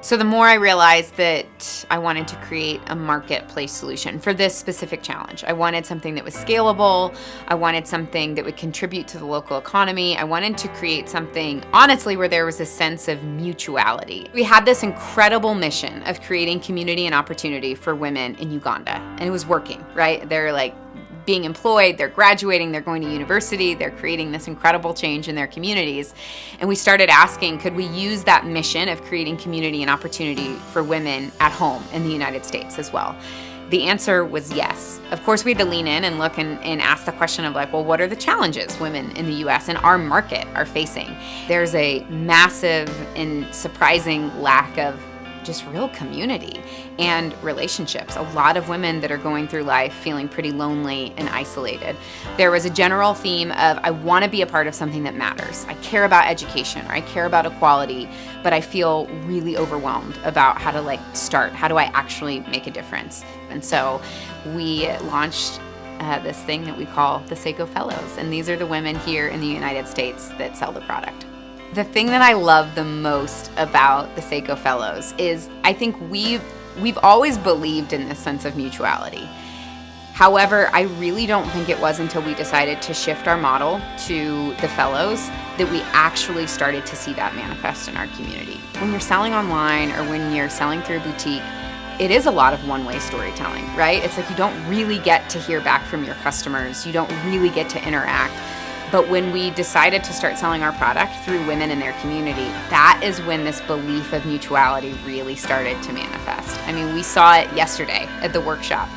So the more I realized that I wanted to create a marketplace solution for this specific challenge. I wanted something that was scalable. I wanted something that would contribute to the local economy. I wanted to create something, honestly, where there was a sense of mutuality. We had this incredible mission of creating community and opportunity for women in Uganda, and it was working, right? They're like being employed, they're graduating, they're going to university, they're creating this incredible change in their communities. And we started asking, could we use that mission of creating community and opportunity for women at home in the United States as well? The answer was yes. Of course, we had to lean in and look and ask the question of like, well, what are the challenges women in the US and our market are facing? There's a massive and surprising lack of just real community and relationships. A lot of women that are going through life feeling pretty lonely and isolated. There was a general theme of, I want to be a part of something that matters. I care about education, or I care about equality, but I feel really overwhelmed about how to start. How do I actually make a difference? And so we launched this thing that we call the Sseko Fellows. And these are the women here in the United States that sell the product. The thing that I love the most about the Sseko Fellows is I think we've always believed in this sense of mutuality. However, I really don't think it was until we decided to shift our model to the Fellows that we actually started to see that manifest in our community. When you're selling online or when you're selling through a boutique, it is a lot of one-way storytelling, right? It's like you don't really get to hear back from your customers. You don't really get to interact. But when we decided to start selling our product through women in their community, that is when this belief of mutuality really started to manifest. I mean, we saw it yesterday at the workshop.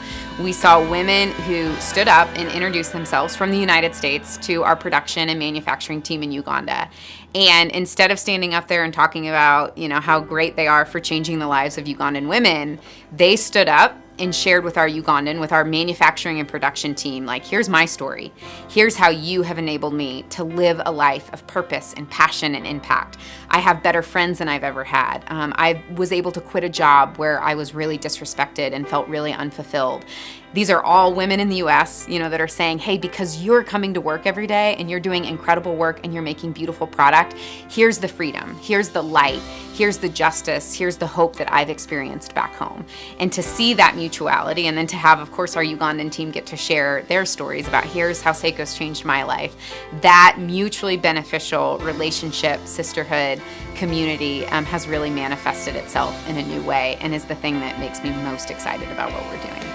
We saw women who stood up and introduced themselves from the United States to our production and manufacturing team in Uganda. And instead of standing up there and talking about, how great they are for changing the lives of Ugandan women, they stood up and shared with our manufacturing and production team, here's my story. Here's how you have enabled me to live a life of purpose and passion and impact. I have better friends than I've ever had. I was able to quit a job where I was really disrespected and felt really unfulfilled. These are all women in the US, that are saying, hey, because you're coming to work every day and you're doing incredible work and you're making beautiful product, here's the freedom, here's the light, here's the justice, here's the hope that I've experienced back home. And to see that mutuality, and then to have, of course, our Ugandan team get to share their stories about here's how Sseko's changed my life, that mutually beneficial relationship, sisterhood, community has really manifested itself in a new way and is the thing that makes me most excited about what we're doing.